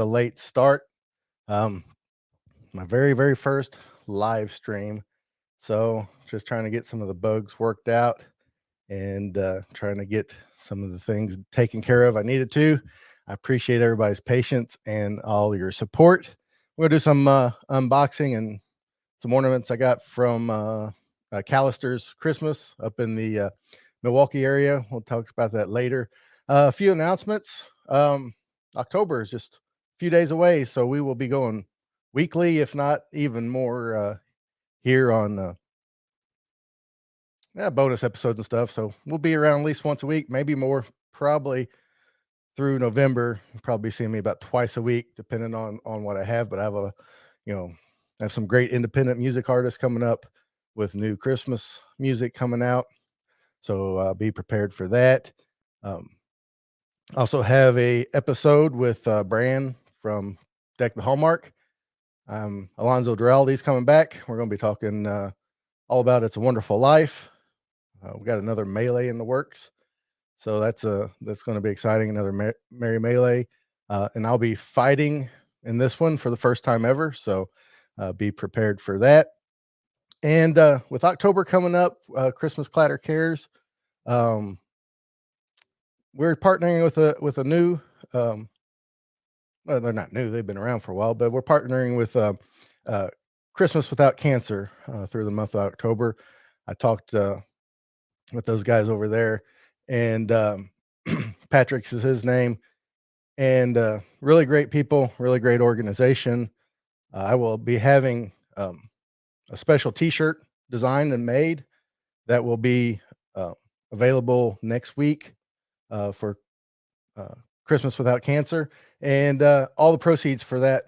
a late start. Um, my very first live stream. So just trying to get some of the bugs worked out and trying to get some of the things taken care of I needed to. I appreciate everybody's patience and all your support. We're gonna do some unboxing and some ornaments I got from Callister's Christmas up in the Milwaukee area. We'll talk about that later. A few announcements. October is just a few days away, so we will be going weekly, if not even more, here on bonus episodes and stuff. So we'll be around at least once a week, maybe more, probably through November. You'll probably see me about twice a week, depending on what I have. But I have you know, I have some great independent music artists coming up with new Christmas music coming out. So be prepared for that. Um, Also have a episode with Bran from Deck the Hallmark. Alonzo Duraldi's coming back. We're going to be talking all about It's a Wonderful Life. We got another melee in the works, so that's going to be exciting. Another Merry Melee, and I'll be fighting in this one for the first time ever. So be prepared for that. And with October coming up, Christmas Clatter Cares. Um, we're partnering with a new. Well, they're not new; they've been around for a while, but we're partnering with uh, Christmas Without Cancer through the month of October. I talked with those guys over there, and Patrick's is his name, and really great people, really great organization. I will be having a special T-shirt designed and made that will be uh, available next week for uh, Christmas Without Cancer, and all the proceeds for that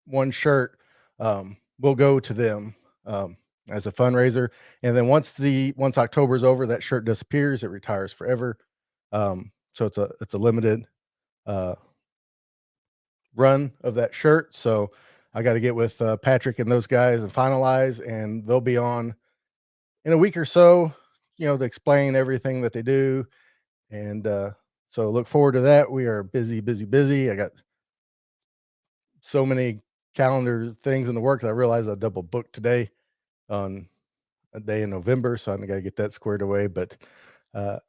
one shirt will go to them as a fundraiser. And then once October is over, that shirt disappears; it retires forever. So it's a limited uh, run of that shirt. So I got to get with Patrick and those guys and finalize, and they'll be on in a week or so. To explain everything that they do, and so look forward to that. We are busy, busy, busy. I got so many calendar things in the works. I realized I double booked today on a day in November, so I got to get that squared away. But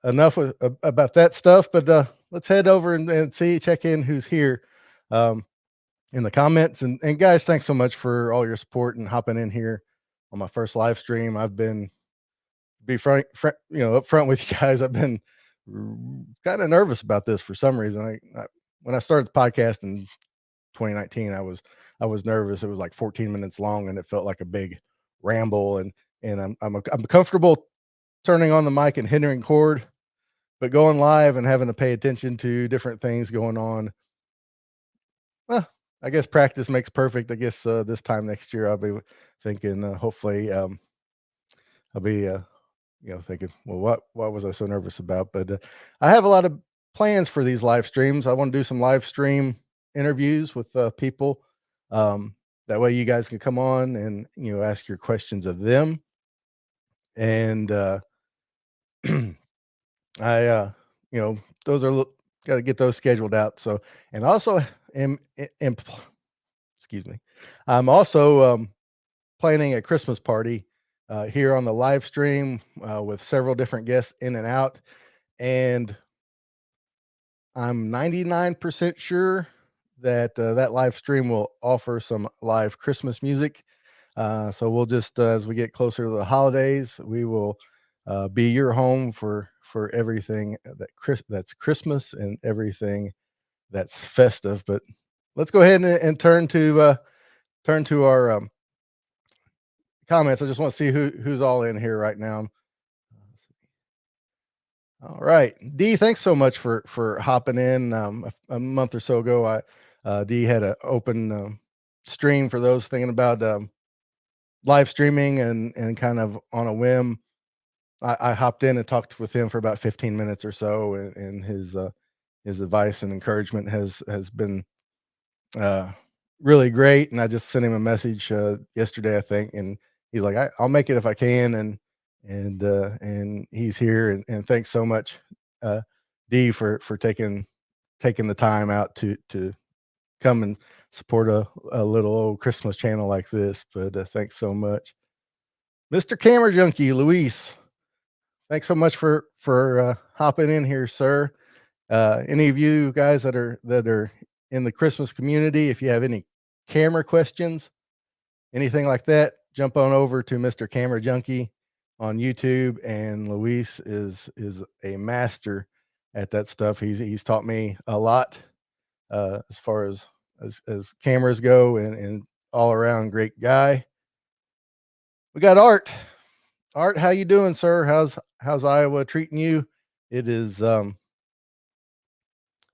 enough about that stuff. But let's head over and check in who's here um, in the comments. And guys, thanks so much for all your support and hopping in here on my first live stream. I've been up front with you guys. I've been kind of nervous about this for some reason. When I started the podcast in 2019, I was nervous. It was like 14 minutes long, and it felt like a big ramble. And I'm comfortable turning on the mic and hitting record, but going live and having to pay attention to different things going on. Well, I guess practice makes perfect. I guess this time next year I'll be thinking. Hopefully, I'll be thinking, well, what was I so nervous about? But I have a lot of plans for these live streams. I want to do some live stream interviews with people. That way you guys can come on and ask your questions of them. And I those are got to get those scheduled out. So, and also am excuse me. I'm also planning a Christmas party here on the live stream with several different guests in and out. And I'm 99% sure that that live stream will offer some live Christmas music. So we'll just, as we get closer to the holidays, we will be your home for everything that's Christmas and everything that's festive. But let's go ahead and turn to our comments. I just want to see who's all in here right now. All right, D, thanks so much for hopping in. A month or so ago, D had an open stream for those thinking about live streaming and kind of on a whim. I hopped in and talked with him for about 15 minutes or so, and his advice and encouragement has been really great. And I just sent him a message yesterday, I think, and he's like, I'll make it if I can, and he's here, and thanks so much, D, for taking the time out to come and support a little old Christmas channel like this. But thanks so much, Mr. Camera Junkie Luis. Thanks so much for hopping in here, sir. Any of you guys that are in the Christmas community, if you have any camera questions, anything like that, jump on over to Mr. Camera Junkie on YouTube. And Luis is a master at that stuff. He's taught me a lot as far as cameras go, and all around great guy. We got Art. Art, how you doing, sir? How's Iowa treating you? It is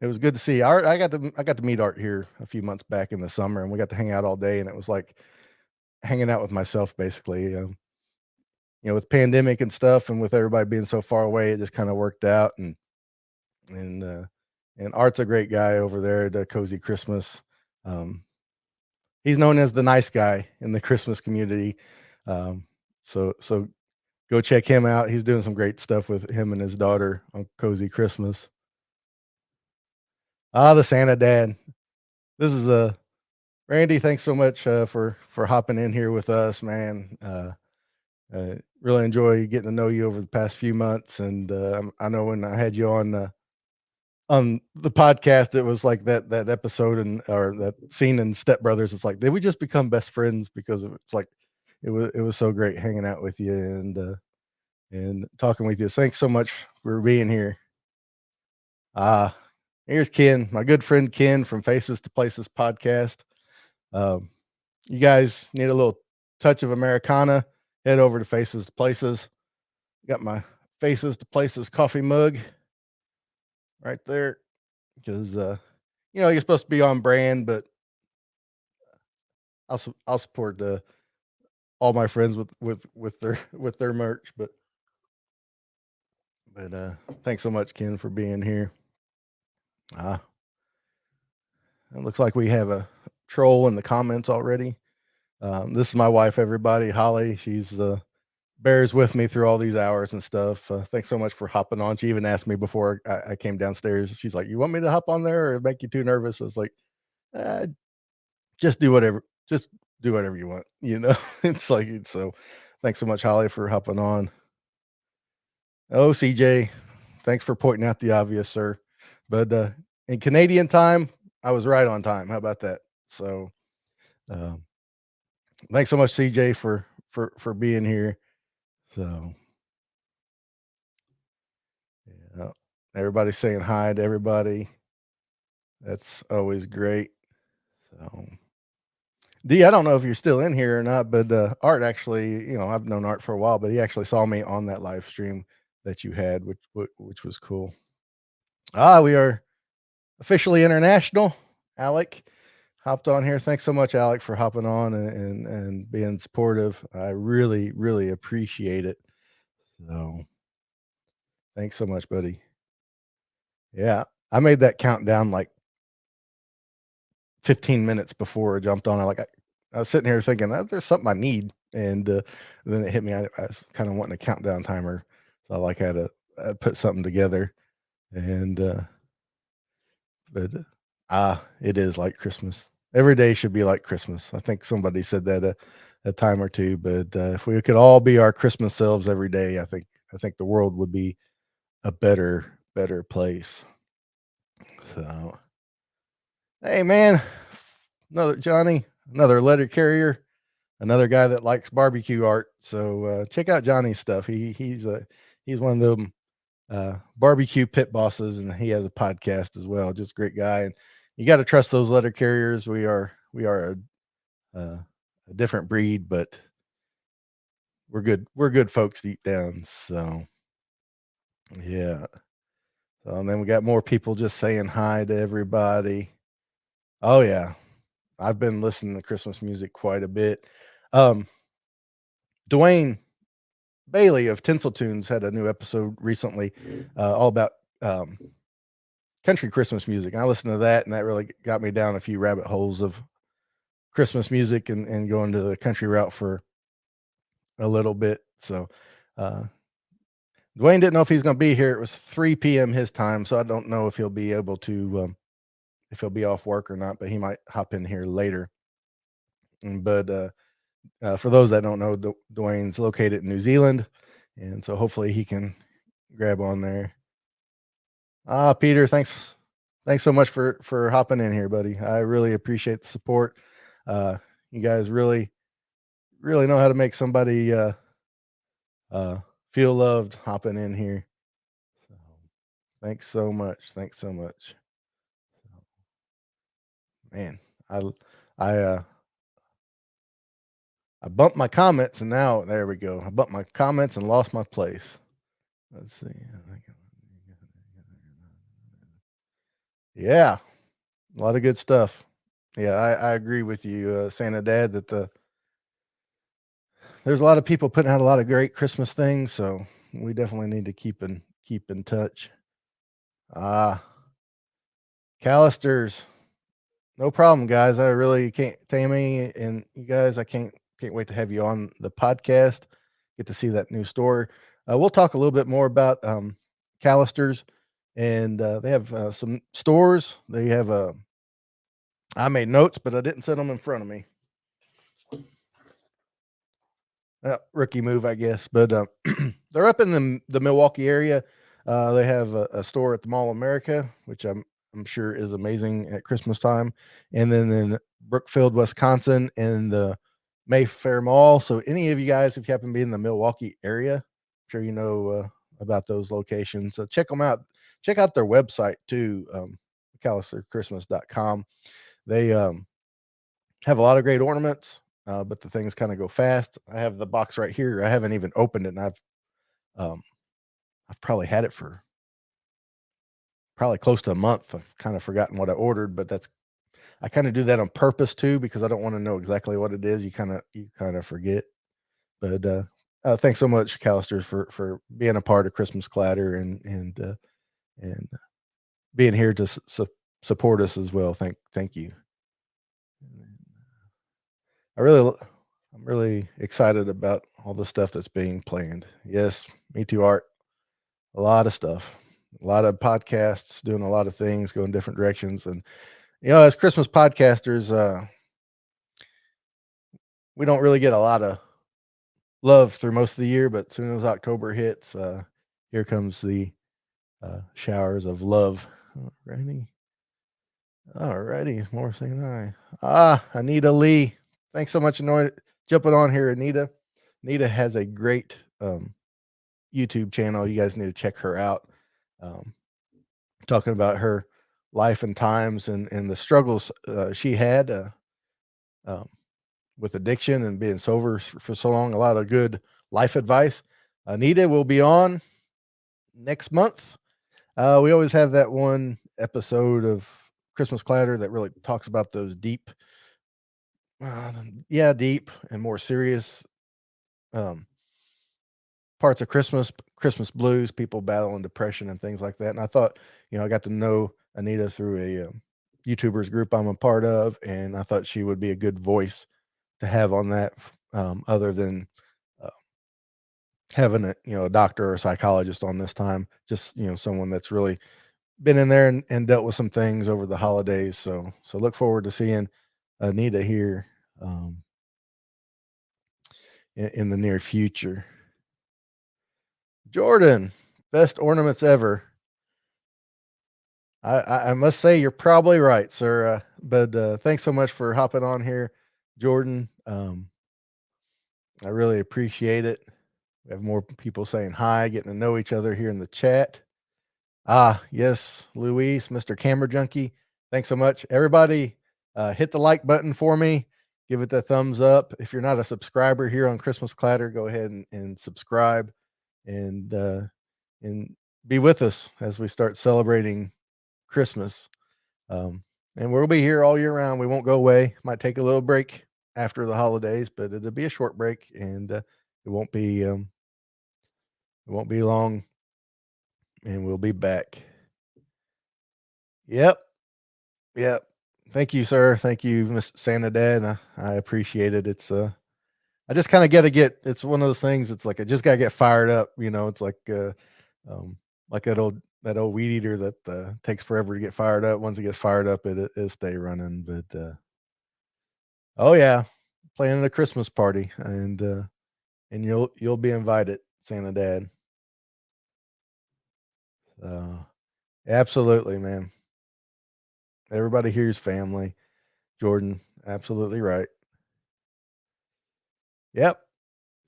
it was good to see Art. I got to meet Art here a few months back in the summer, and we got to hang out all day, and it was like hanging out with myself basically. With pandemic and stuff, and with everybody being so far away, it just kind of worked out. And and Art's a great guy over there at Cozy Christmas. Um, he's known as the nice guy in the Christmas community. So go check him out. He's doing some great stuff with him and his daughter on Cozy Christmas. Ah, the Santa Dad. This is Randy. Thanks so much for hopping in here with us, man. Really enjoy getting to know you over the past few months, and I know when I had you on the podcast, it was like that episode and or that scene in Step Brothers. It's like, did we just become best friends? Because it's like it was so great hanging out with you and talking with you. Thanks so much for being here. Ah, here's Ken, my good friend Ken from Faces to Places podcast. Um, you guys need a little touch of Americana, head over to Faces to Places. Got my Faces to Places coffee mug right there because you're supposed to be on brand, but I'll support all my friends with their with their merch. But thanks so much, Ken, for being here. Ah, it looks like we have a troll in the comments already. This is my wife, everybody, Holly. She's bears with me through all these hours and stuff. Thanks so much for hopping on. She even asked me before I came downstairs. She's like, "You want me to hop on there or make you too nervous?" I was like, uh, "Just do whatever. Just do whatever you want." It's like so. Thanks so much, Holly, for hopping on. Oh, CJ, thanks for pointing out the obvious, sir. But in Canadian time, I was right on time. How about that? So, um, thanks so much, CJ, for being here. So, yeah, everybody's saying hi to everybody. That's always great. So, D, I don't know if you're still in here or not, but Art actually, I've known Art for a while, but he actually saw me on that live stream that you had, which was cool. We are officially international. Alec hopped on here. Thanks so much, Alec, for hopping on and being supportive. I really, really appreciate it. So, thanks so much, buddy. Yeah, I made that countdown like 15 minutes before I jumped on. I was sitting here thinking, there's something I need, and then it hit me. I was kind of wanting a countdown timer, so I had to put something together, and but it is like Christmas. Every day should be like Christmas. I think somebody said that a time or two. But if we could all be our Christmas selves every day, I think the world would be a better place. So, hey, man, another Johnny, another letter carrier, another guy that likes barbecue art. So check out Johnny's stuff. He's one of them barbecue pit bosses, and he has a podcast as well. Just great guy, and you got to trust those letter carriers. We are a different breed, but we're good. We're good folks deep down. So yeah. So, and then we got more people just saying hi to everybody. Oh yeah, I've been listening to Christmas music quite a bit. Um, Dwayne Bailey of Tinsel Tunes had a new episode recently, all about country Christmas music. I listened to that, and that really got me down a few rabbit holes of Christmas music and going to the country route for a little bit. So, uh, Dwayne didn't know if he's going to be here. It was 3 p.m. his time, so I don't know if he'll be able to if he'll be off work or not, but he might hop in here later. But for those that don't know, Dwayne's located in New Zealand, and so hopefully he can grab on there. Peter, thanks so much for hopping in here, buddy. I really appreciate the support. You guys really know how to make somebody uh, feel loved hopping in here. So, thanks so much. Thanks so much. Man, I I I bumped my comments and now there we go. I bumped my comments and lost my place. Let's see. Yeah, a lot of good stuff. Yeah, I agree with you, Santa Dad, that there's a lot of people putting out a lot of great Christmas things, so we definitely need to keep in touch. Ah, Callisters, no problem, guys. I really can't, Tammy and you guys, I can't wait to have you on the podcast. Get to see that new store. We'll talk a little bit more about Callisters, and they have some stores. They have I made notes, but I didn't set them in front of me. Rookie move, I guess. But they're up in the Milwaukee area. They have a store at the Mall of America, which I'm sure is amazing at Christmas time, and then in Brookfield, Wisconsin, in the Mayfair Mall. So any of you guys, if you happen to be in the Milwaukee area, I'm sure you know about those locations. So check them out. Check out their website too, McAllisterChristmas.com. They have a lot of great ornaments, but the things kind of go fast. I have the box right here. I haven't even opened it, and um, I've probably had it for probably close to a month. I've kind of forgotten what I ordered, but I kind of do that on purpose too because I don't want to know exactly what it is. You kind of forget. But thanks so much, Callisters, for being a part of Christmas Clatter and being here to support us as well. Thank you. I really I'm really excited about all the stuff that's being planned. Yes, me too, Art. A lot of stuff. A lot of podcasts, doing a lot of things, going different directions. And as Christmas podcasters, we don't really get a lot of love through most of the year, but as soon as October hits, here comes the showers of love. Alrighty. Alrighty. More saying hi. Anita Lee. Thanks so much for jumping on here, Anita. Anita has a great YouTube channel. You guys need to check her out. Talking about her life and times and the struggles she had um, with addiction and being sober for so long. A lot of good life advice. Anita will be on next month. We always have that one episode of Christmas Clatter that really talks about those deep and more serious um, parts of Christmas blues, people battling depression and things like that. And I thought, I got to know Anita through a YouTubers group I'm a part of, and I thought she would be a good voice to have on that, other than uh, having a doctor or a psychologist on this time. Just someone that's really been in there and dealt with some things over the holidays. So look forward to seeing Anita here in the near future. Jordan, best ornaments ever. I must say you're probably right, sir. But thanks so much for hopping on here, Jordan. I really appreciate it. We have more people saying hi, getting to know each other here in the chat. Yes, Luis, Mr. Camera Junkie. Thanks so much. Everybody, hit the like button for me. Give it the thumbs up. If you're not a subscriber here on Christmas Clatter, go ahead and subscribe and be with us as we start celebrating Christmas. And we'll be here all year round. We won't go away. Might take a little break after the holidays, but it'll be a short break, and it won't be long, and we'll be back. Yep, yep. Thank you, sir. Thank you, Miss Santa Dad. I appreciate it. It's I just kind of got to get. It's one of those things. It's like I just got to get fired up. It's like that old that old weed eater that takes forever to get fired up. Once it gets fired up, it stay running. But oh yeah, planning a Christmas party, and you'll be invited, Santa Dad. Absolutely, man. Everybody here's family. Jordan, absolutely right. Yep.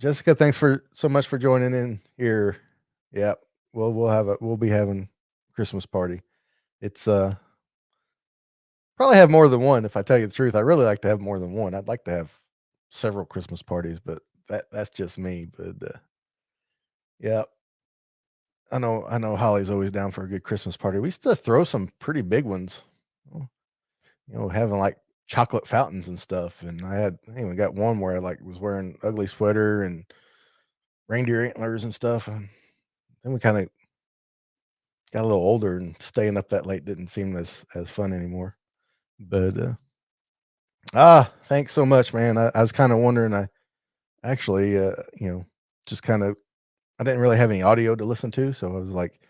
Jessica, thanks for so much for joining in here. Yep. We'll be having Christmas party. It's probably have more than one if I tell you the truth. I really like to have more than one. I'd like to have several Christmas parties, but that's just me. But yeah, I know Holly's always down for a good Christmas party. We used to throw some pretty big ones. Oh, having like chocolate fountains and stuff. And I even got one where I like was wearing ugly sweater and reindeer antlers and stuff. And then we kind of got a little older and staying up that late didn't seem as fun anymore. But thanks so much, man. I was kind of wondering. I actually, just kind of I didn't really have any audio to listen to, so I was like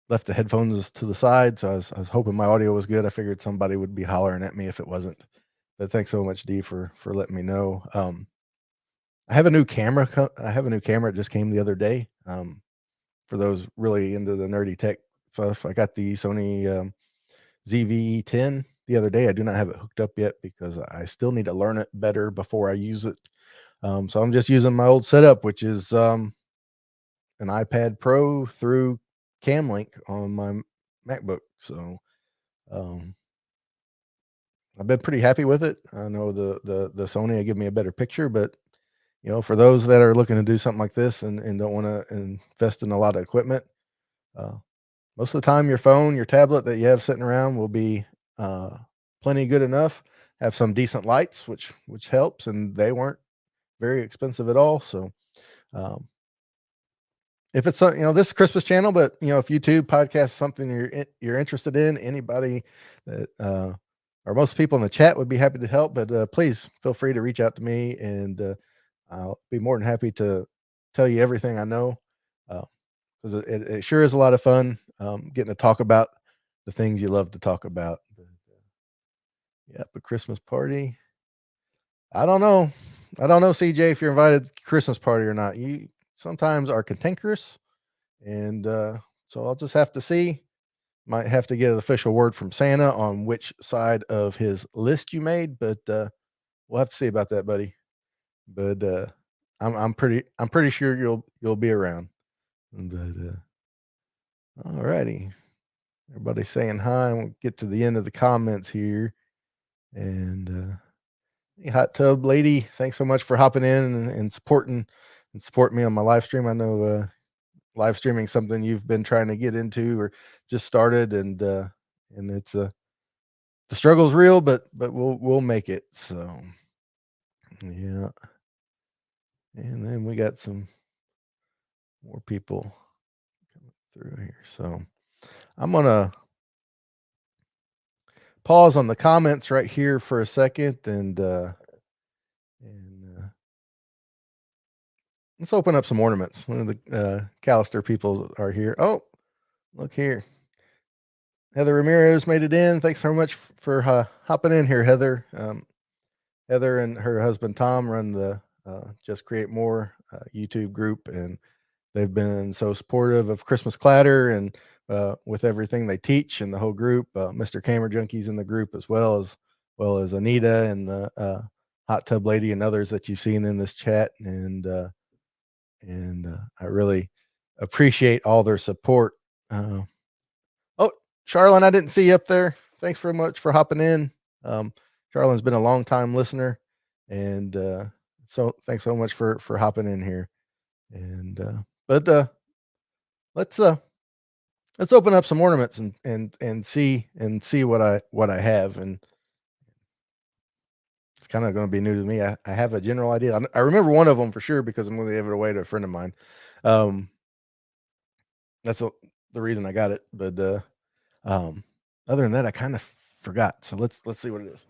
left the headphones to the side. So I was hoping my audio was good. I figured somebody would be hollering at me if it wasn't. But thanks so much, D, for letting me know. I have a new camera. I have a new camera. It just came the other day. For those really into the nerdy tech stuff, I got the Sony ZV-10 the other day. I do not have it hooked up yet because I still need to learn it better before I use it. So I'm just using my old setup, which is an iPad Pro through CamLink on my MacBook. So um, I've been pretty happy with it. I know the Sony will give me a better picture, but for those that are looking to do something like this and don't want to invest in a lot of equipment, uh, most of the time your phone, your tablet that you have sitting around will be uh, plenty good enough. Have some decent lights, which helps, and they weren't very expensive at all. So um, if it's this Christmas channel, but if YouTube podcast is something you're interested in, anybody that or most people in the chat would be happy to help. But please feel free to reach out to me, and I'll be more than happy to tell you everything I know, because it sure is a lot of fun getting to talk about the things you love to talk about. But, yeah, a Christmas party. I don't know. I don't know, CJ, if you're invited to Christmas party or not. You sometimes are cantankerous, and so I'll just have to see. Might have to get an official word from Santa on which side of his list you made, but we'll have to see about that, buddy. But I'm pretty sure you'll be around. But all righty, everybody saying hi. We'll get to the end of the comments here, and hey, hot tub lady, thanks so much for hopping in and supporting me on my live stream. I know live streaming something you've been trying to get into or just started, and it's the struggle's real, but we'll make it. So yeah, and then we got some more people coming through here. So I'm gonna pause on the comments right here for a second, and let's open up some ornaments. One of the Callister people are here. Oh, look here. Heather Ramirez made it in. Thanks so much for hopping in here, Heather. Heather and her husband Tom run the Just Create More YouTube group, and they've been so supportive of Christmas Clatter and with everything they teach and the whole group. Mr. Camera Junkies in the group as well as Anita and the Hot Tub Lady and others that you've seen in this chat, and I really appreciate all their support. Uh, oh, Charlene, I didn't see you up there. Thanks very much for hopping in. Charlene's been a long time listener, and so thanks so much for hopping in here. And but let's let's open up some ornaments and see what I have. And it's kind of going to be new to me. I have a general idea. I remember one of them for sure because I'm going to give it away to a friend of mine. Um, that's the reason I got it. But um, other than that, I kind of forgot. So let's see what it is.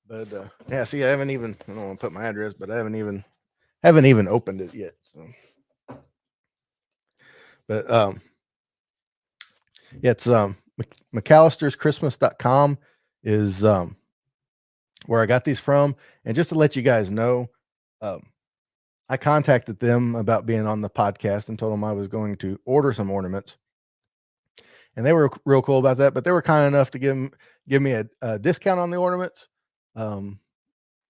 But yeah, see, I don't want to put my address, but I haven't even opened it yet. So, But yeah, it's McAllister'sChristmas.com is where I got these from. And just to let you guys know, um, I contacted them about being on the podcast and told them I was going to order some ornaments, and they were real cool about that. But they were kind enough to give me a discount on the ornaments, um,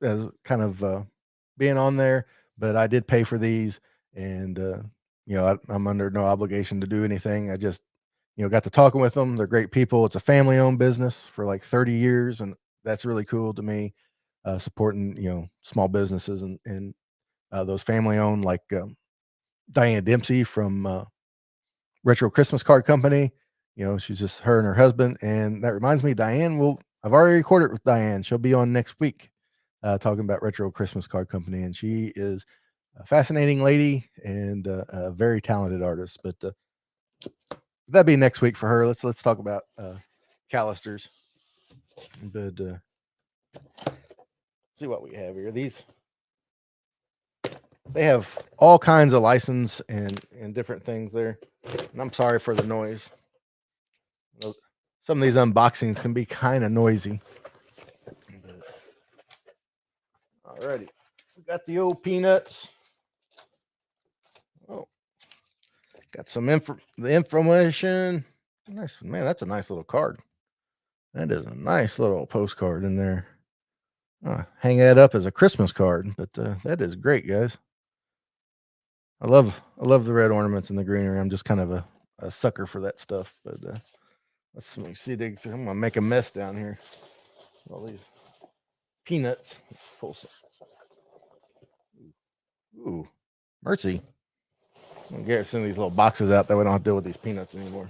as kind of being on there. But I did pay for these, and I'm under no obligation to do anything. I just got to talking with them. They're great people. It's a family owned business for like 30 years, and that's really cool to me. Supporting small businesses and those family owned, like Diane Dempsey from Retro Christmas Card Company. She's just her and her husband. And that reminds me, I've already recorded with Diane. She'll be on next week talking about Retro Christmas Card Company. And she is a fascinating lady and a very talented artist. But that'd be next week for her. Let's talk about Callister's. But see what we have here. They have all kinds of license and different things there. And I'm sorry for the noise. Some of these unboxings can be kind of noisy. Alrighty. We got the old peanuts. Oh, got some the information. Nice, man. That's a nice little card. That is a nice little postcard in there. Hang that up as a Christmas card, but that is great, guys. I love the red ornaments and the greenery. I'm just kind of a sucker for that stuff. But let me see. I'm gonna make a mess down here. All these peanuts. Let's pull some. Ooh, mercy. I'm gonna get some of these little boxes out that we don't have to deal with these peanuts anymore.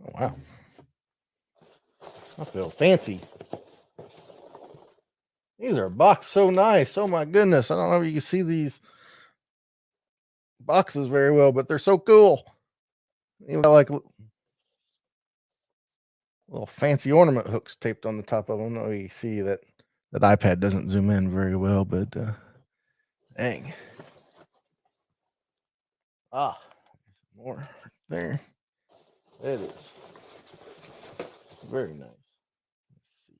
Oh wow. I feel fancy. These are boxed so nice. Oh my goodness. I don't know if you can see these boxes very well, but they're so cool. You know, like little fancy ornament hooks taped on the top of them. I don't know if you see that iPad doesn't zoom in very well, but dang. More right there. It is very nice. Let's see.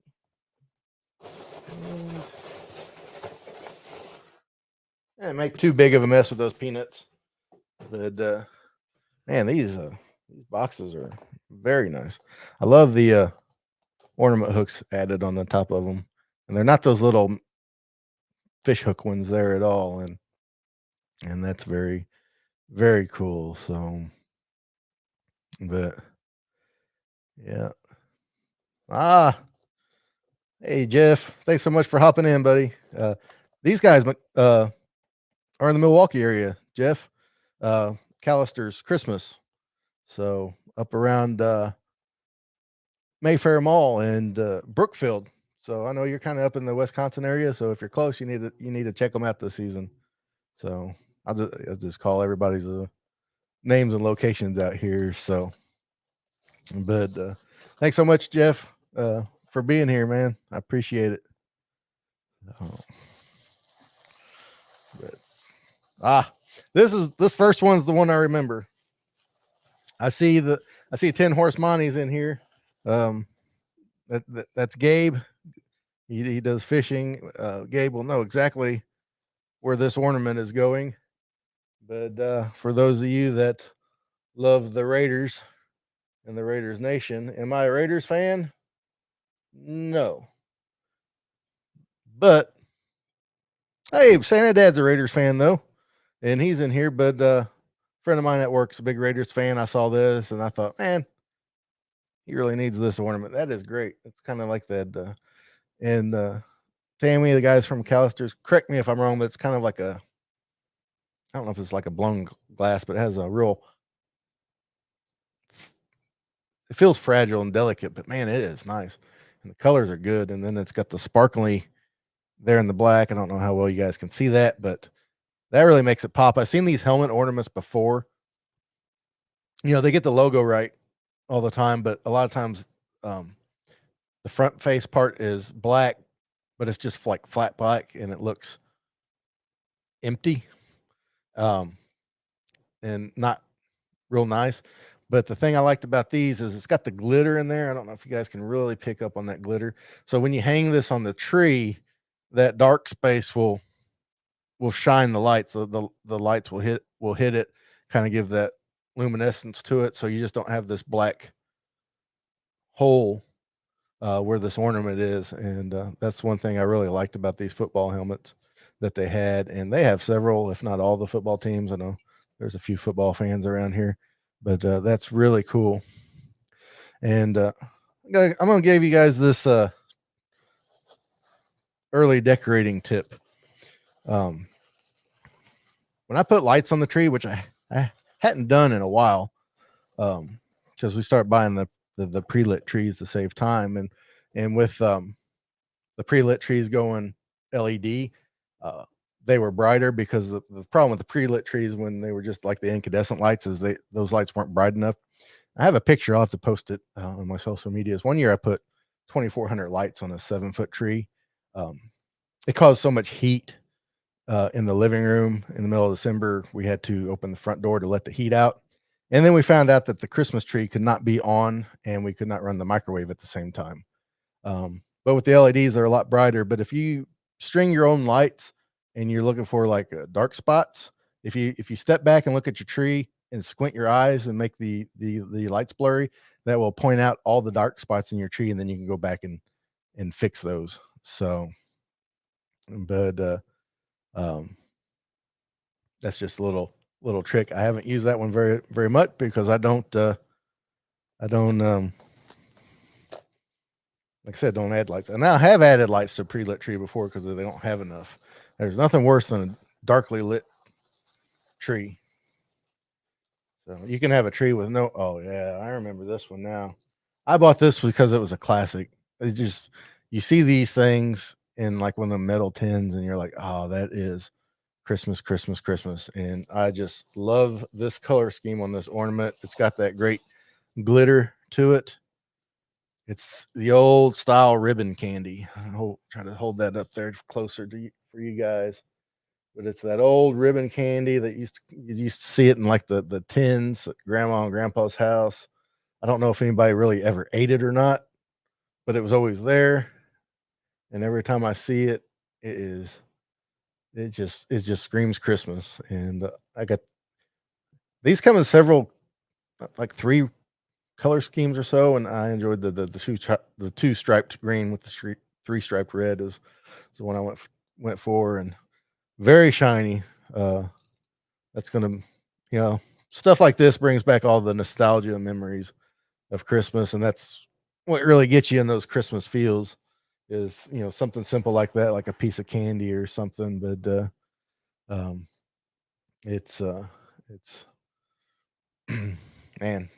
And make too big of a mess with those peanuts. But man, these boxes are very nice. I love the ornament hooks added on the top of them, and they're not those little fish hook ones there at all. And that's very, very cool. So, but yeah. Hey Jeff, thanks so much for hopping in, buddy. These guys are in the Milwaukee area, Jeff. Callister's Christmas. So up around Mayfair Mall and Brookfield. So I know you're kind of up in the Wisconsin area. So if you're close, you need to check them out this season. So I'll just call everybody's names and locations out here. So, but thanks so much, Jeff, for being here, man. I appreciate it. Oh. But, this first one's the one I remember. I see 10 horse Monties in here. That's Gabe. He does fishing. Gabe will know exactly where this ornament is going. But for those of you that love the Raiders and the Raiders Nation, am I a Raiders fan? No. But hey, Santa Dad's a Raiders fan though, and he's in here. But a friend of mine at work's a big Raiders fan. I saw this and I thought, man, he really needs this ornament. That is great. It's kind of like that. And Tammy, the guys from Callister's, correct me if I'm wrong, but it's kind of like I don't know if it's like a blown glass, but it has a real, it feels fragile and delicate, but man, it is nice. And the colors are good. And then it's got the sparkly there in the black. I don't know how well you guys can see that, but that really makes it pop. I've seen these helmet ornaments before. They get the logo right all the time, but a lot of times the front face part is black, but it's just like flat black, and it looks empty, um, and not real nice. But the thing I liked about these is it's got the glitter in there. I don't know if you guys can really pick up on that glitter. So when you hang this on the tree, that dark space will shine the lights. The lights will hit it, kind of give that luminescence to it. So you just don't have this black hole where this ornament is. And that's one thing I really liked about these football helmets that they had. And they have several, if not all, the football teams. I know there's a few football fans around here, but that's really cool. And I'm gonna give you guys this early decorating tip. Um, when I put lights on the tree, which I hadn't done in a while, because we start buying the pre-lit trees to save time, and with the pre-lit trees going LED, uh, they were brighter because the problem with the pre-lit trees when they were just like the incandescent lights is those lights weren't bright enough. I have a picture. I'll have to post it on my social medias. One year I put 2,400 lights on a 7-foot tree. Um, it caused so much heat in the living room in the middle of December. We had to open the front door to let the heat out. And then we found out that the Christmas tree could not be on and we could not run the microwave at the same time. But with the LEDs, they're a lot brighter. But if you string your own lights and you're looking for like dark spots, if you step back and look at your tree and squint your eyes and make the lights blurry, that will point out all the dark spots in your tree, and then you can go back and fix those. So, but um, that's just a little trick. I haven't used that one very much because I don't like I said, don't add lights. And I have added lights to a pre-lit tree before because they don't have enough. There's nothing worse than a darkly lit tree. So you can have a tree with no. Oh yeah, I remember this one now. I bought this because it was a classic. It just you see these things in like one of the metal tins, and you're like, oh, that is Christmas, Christmas, Christmas. And I just love this color scheme on this ornament. It's got that great glitter to it. It's the old style ribbon candy. I'll try to hold that up there closer to you, for you guys. But it's that old ribbon candy that you used to see it in like the tins at grandma and grandpa's house. I don't know if anybody really ever ate it or not, but it was always there. And every time I see it, it is it just screams Christmas. And I got these come in several like 3 color schemes or so, and I enjoyed the two striped green with the 3 striped red is the one I went for, and very shiny. Uh, that's gonna, you know, stuff like this brings back all the nostalgia and memories of Christmas, and that's what really gets you in those Christmas feels. Is something simple like that, like a piece of candy or something, but um, it's man,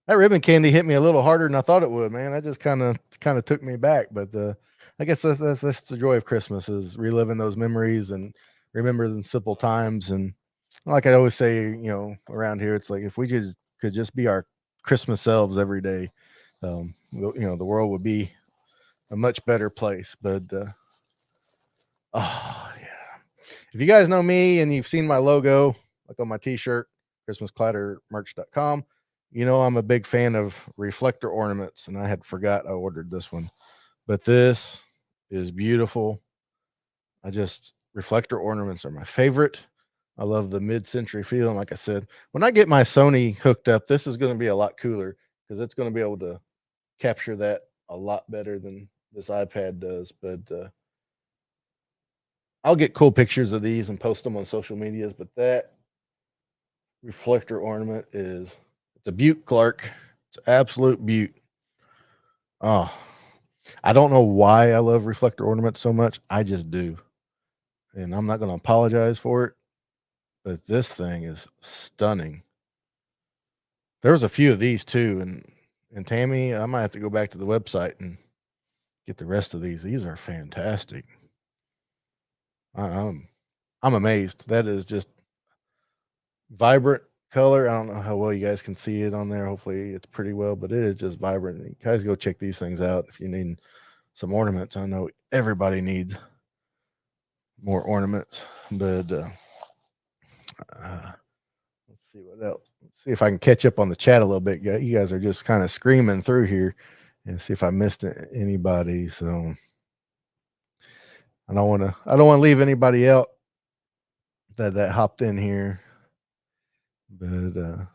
that ribbon candy hit me a little harder than I thought it would, man. That just kinda took me back, but, I guess that's the joy of Christmas is reliving those memories and remembering simple times, and like I always say, around here, it's like if we just could just be our Christmas selves every day, the world would be a much better place, but, oh, yeah. If you guys know me and you've seen my logo, like on my T-shirt, ChristmasClatterMerch.com, I'm a big fan of reflector ornaments, and I had forgot I ordered this one, but this is beautiful. Reflector ornaments are my favorite. I love the mid-century feel, and like I said, when I get my Sony hooked up, this is going to be a lot cooler because it's going to be able to capture that a lot better than this iPad does. But I'll get cool pictures of these and post them on social medias. But that reflector ornament it's a beaut, Clark. It's an absolute beaut. Oh, I don't know why I love reflector ornaments so much. I just do. And I'm not going to apologize for it, but this thing is stunning. There's a few of these too, and Tammy, I might have to go back to the website and get the rest of these. These are fantastic. I'm I'm amazed. That is just vibrant color. I don't know how well you guys can see it on there. Hopefully it's pretty well, but it is just vibrant. You guys go check these things out if you need some ornaments. I know everybody needs more ornaments. But uh, let's see what else. Let's see if I can catch up on the chat a little bit. You guys are just kind of screaming through here, and see if I missed anybody. So I don't want to. I don't want to leave anybody out that hopped in here. But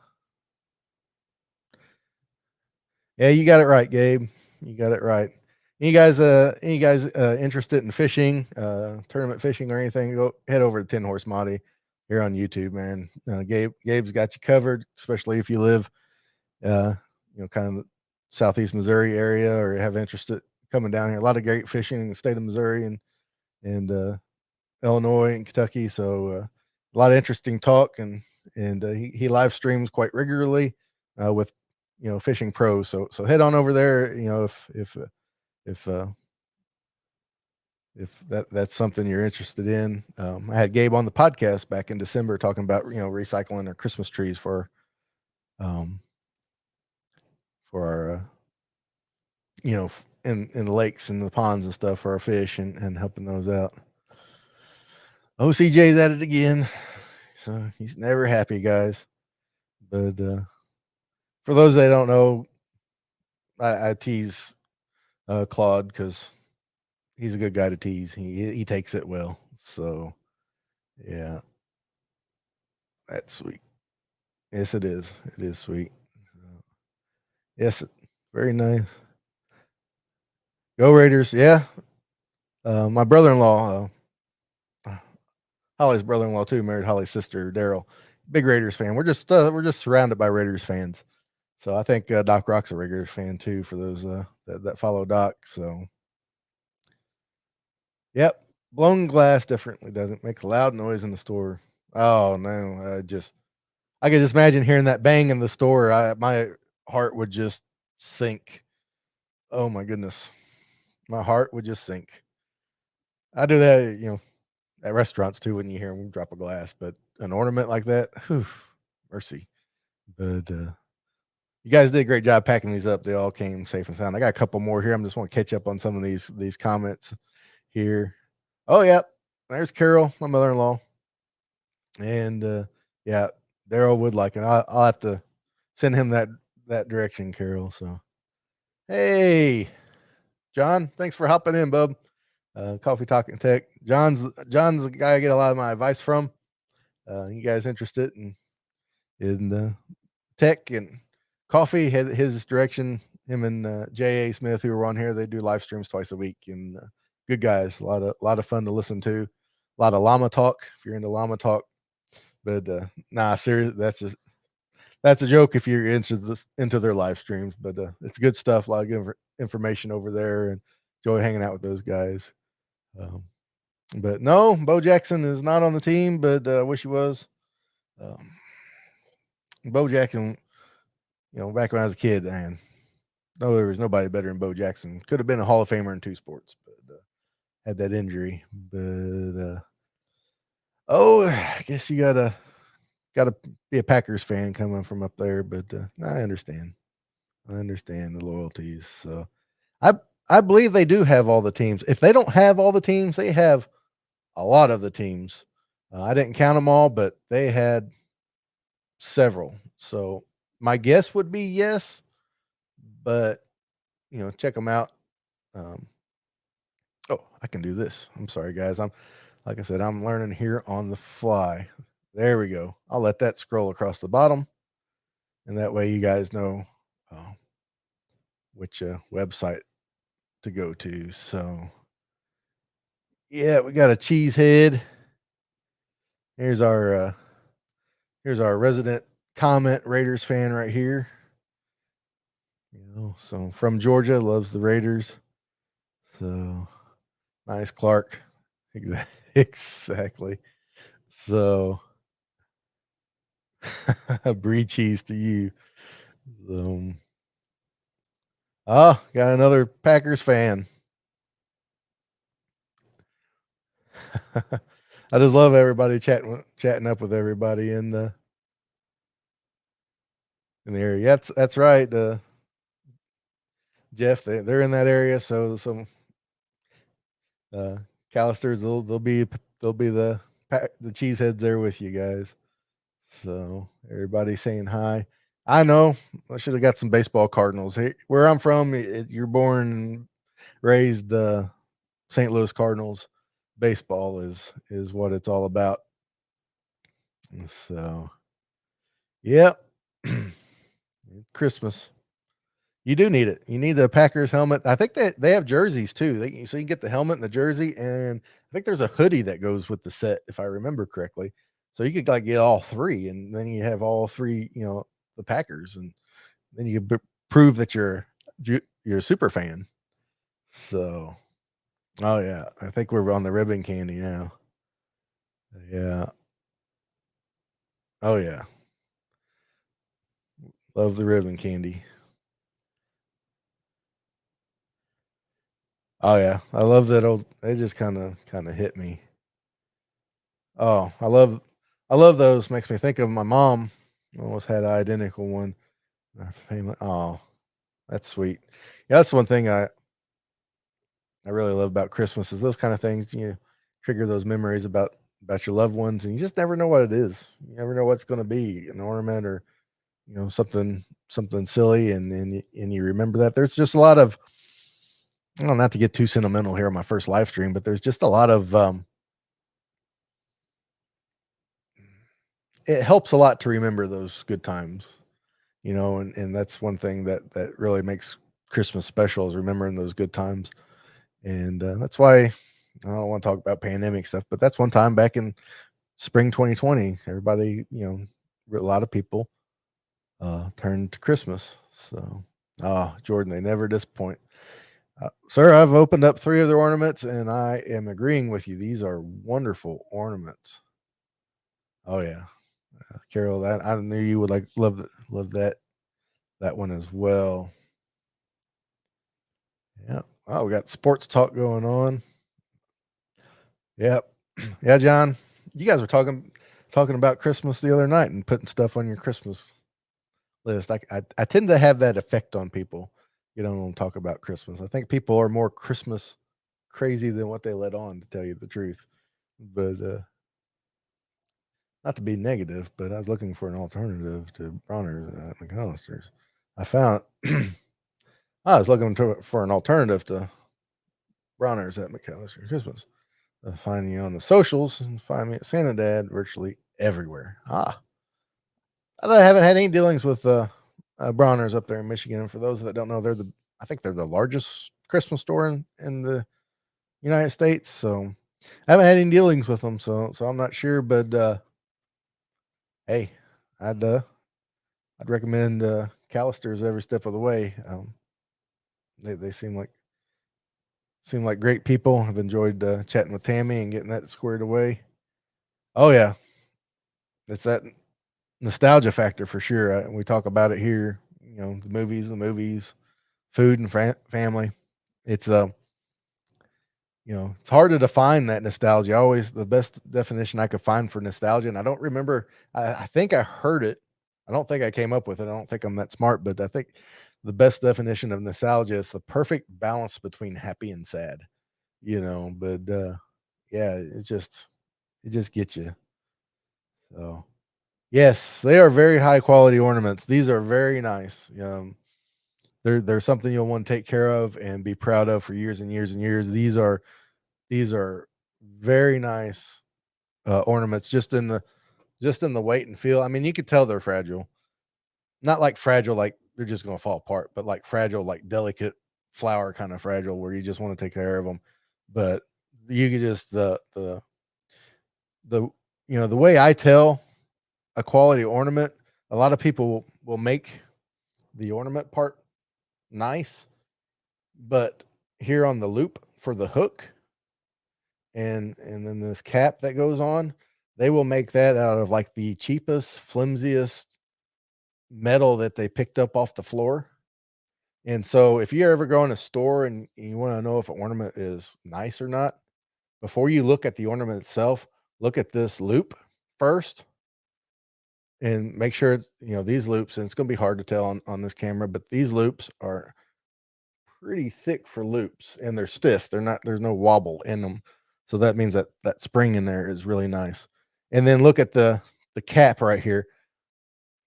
yeah, you got it right, Gabe. You got it right. Any guys interested in fishing, tournament fishing or anything? Go head over to 10 Horse Moddy here on YouTube, man. Gabe's got you covered, especially if you live, uh, kind of the southeast Missouri area or have interest in coming down here. A lot of great fishing in the state of Missouri and Illinois and Kentucky. So a lot of interesting talk, and he live streams quite regularly with fishing pros. So head on over there. If if that's something you're interested in. I had Gabe on the podcast back in December talking about recycling our Christmas trees um, for our in the lakes and the ponds and stuff for our fish and helping those out. OCJ's at it again, so he's never happy, guys. But for those that don't know, I tease Claude because he's a good guy to tease. He takes it well. So yeah, that's sweet. Yes, it is. It is sweet. Yes, very nice. Go Raiders! Yeah, my brother-in-law, Holly's brother-in-law too, married Holly's sister, Daryl. Big Raiders fan. We're just surrounded by Raiders fans. So I think Doc Rock's a Raiders fan too. For those that follow Doc. So yep, blown glass definitely doesn't make a loud noise in the store. Oh no, I could just imagine hearing that bang in the store. My heart would just sink. Oh my goodness, my heart would just sink. I do that, at restaurants too when you hear them drop a glass, but an ornament like that, whew, mercy. But you guys did a great job packing these up. They all came safe and sound. I got a couple more here. I'm just want to catch up on some of these comments here. Oh yeah, there's Carol, my mother-in-law, and yeah, Daryl would like it. I'll have to send him that direction, Carol. So hey, John, thanks for hopping in, bub. Coffee Talking Tech. John's the guy I get a lot of my advice from. You guys interested in tech and coffee? Had his direction. Him and J.A. Smith, who were on here, they do live streams twice a week, and good guys. A lot of fun to listen to. A lot of llama talk if you're into llama talk. But nah, serious. That's a joke if you're into their live streams. But it's good stuff. A lot of good information over there, and enjoy hanging out with those guys. Um, but no, Bo Jackson is not on the team, but I wish he was. Um, Bo Jackson, back when I was a kid, man, no, there was nobody better than Bo Jackson. Could have been a Hall of Famer in two sports, but had that injury. But oh, I guess you gotta be a Packers fan coming from up there. But I understand. I understand the loyalties. So I I believe they do have all the teams. If they don't have all the teams, they have a lot of the teams. I didn't count them all, but they had several. So my guess would be yes, but check them out. Um, oh, I can do this. I'm sorry, guys. Like I said, I'm learning here on the fly. There we go. I'll let that scroll across the bottom, and that way you guys know which website to go to. So yeah, we got a cheesehead. Here's our resident comment Raiders fan right here. So from Georgia, loves the Raiders. So nice, Clark. Exactly. So brie cheese to you. Got another Packers fan. I just love everybody chatting up with everybody in the area. That's right, Jeff. They're in that area, so some uh, Callisters they'll be they'll be the cheeseheads there with you guys. So everybody saying hi. I know I should have got some baseball Cardinals. Hey, where I'm from, you're born and raised St. Louis Cardinals. Baseball is what it's all about. So, yep. Christmas. You do need it. You need the Packers helmet. I think that they have jerseys too. So you can get the helmet and the jersey, and I think there's a hoodie that goes with the set, if I remember correctly. So you could like get all three, and then you have all three, the Packers, and then you prove that you're a super fan. So, oh yeah, I think we're on the ribbon candy now. Yeah. Oh yeah, love the ribbon candy. Oh yeah, I love that old. It just kind of hit me. Oh, I love those. Makes me think of my mom. Almost had an identical one. Our family. Oh, that's sweet. Yeah, that's one thing I really love about Christmas is those kind of things. You trigger those memories about your loved ones, and you just never know what it is. You never know what's going to be an ornament or something silly, and you remember that. There's just a lot of, well, not to get too sentimental here on my first live stream, but there's just a lot of it helps a lot to remember those good times, and that's one thing that really makes Christmas special is remembering those good times. And that's why I don't want to talk about pandemic stuff, but that's one time back in spring 2020, everybody, a lot of people turned to Christmas. So, Jordan, they never disappoint. Sir, I've opened up three of their ornaments, and I am agreeing with you. These are wonderful ornaments. Oh yeah, Carol, that I knew you would love that one as well. Yeah. Oh, we got sports talk going on. Yep. Yeah, John. You guys were talking about Christmas the other night and putting stuff on your Christmas list. I tend to have that effect on people. You don't talk about Christmas. I think people are more Christmas crazy than what they let on, to tell you the truth. But not to be negative, but I was looking for an alternative to Bronner's at McAllister's. I found I was looking for an alternative to Bronner's at McAllister's Christmas. Find you on the socials and find me at Santa Dad virtually everywhere. I haven't had any dealings with Bronner's up there in Michigan. And for those that don't know, I think they're the largest Christmas store in the United States. So I haven't had any dealings with them. So I'm not sure, but hey, I'd uh, I'd recommend Callister's every step of the way. They seem like great people. I've enjoyed chatting with Tammy and getting that squared away. Oh yeah, it's that nostalgia factor for sure. We talk about it here. The movies, food, and family. It's it's hard to define that nostalgia. Always the best definition I could find for nostalgia, and I don't remember. I think I heard it. I don't think I came up with it. I don't think I'm that smart, but I think the best definition of nostalgia is the perfect balance between happy and sad. But yeah, it just gets you. So yes, they are very high quality ornaments. These are very nice. They're something you'll want to take care of and be proud of for years and years and years. These are very nice ornaments, just in the weight and feel. I mean, you could tell they're fragile. Not like fragile, like they're just going to fall apart, but like fragile, like delicate flower kind of fragile, where you just want to take care of them. But you could just the the way I tell a quality ornament. A lot of people will make the ornament part nice, but here on the loop for the hook and then this cap that goes on, they will make that out of like the cheapest, flimsiest metal that they picked up off the floor. And so if you ever go in a store and you want to know if an ornament is nice or not, before you look at the ornament itself, look at this loop first and make sure these loops, and it's going to be hard to tell on this camera, but these loops are pretty thick for loops and they're stiff. There's no wobble in them. So that means that that spring in there is really nice. And then look at the cap right here,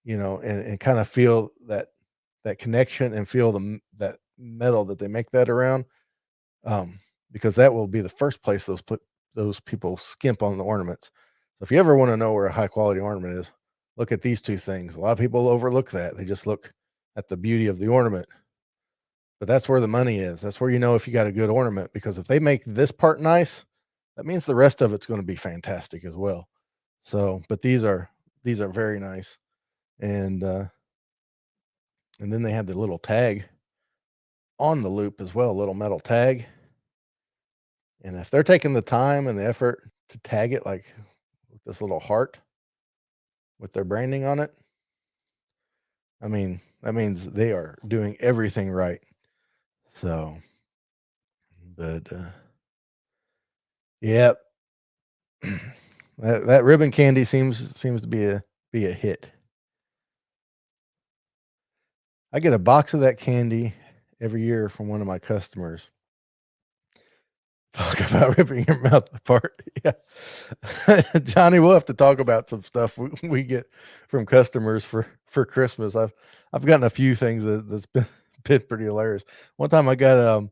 and kind of feel that connection and feel that metal that they make that around, because that will be the first place those people skimp on the ornaments. So if you ever want to know where a high quality ornament is, look at these two things. A lot of people overlook that. They just look at the beauty of the ornament, but that's where the money is. That's where you know if you got a good ornament, because if they make this part nice, that means the rest of it's going to be fantastic as well. So, but these are very nice, and and then they have the little tag on the loop as well, a little metal tag. And if they're taking the time and the effort to tag it like with this little heart with their branding on it, I mean, that means they are doing everything right. So, but yeah, that ribbon candy seems to be a hit. I get a box of that candy every year from one of my customers. Talk about ripping your mouth apart. Yeah. Johnny, we'll have to talk about some stuff we get from customers for Christmas. I've gotten a few things that's been pretty hilarious. One time I got,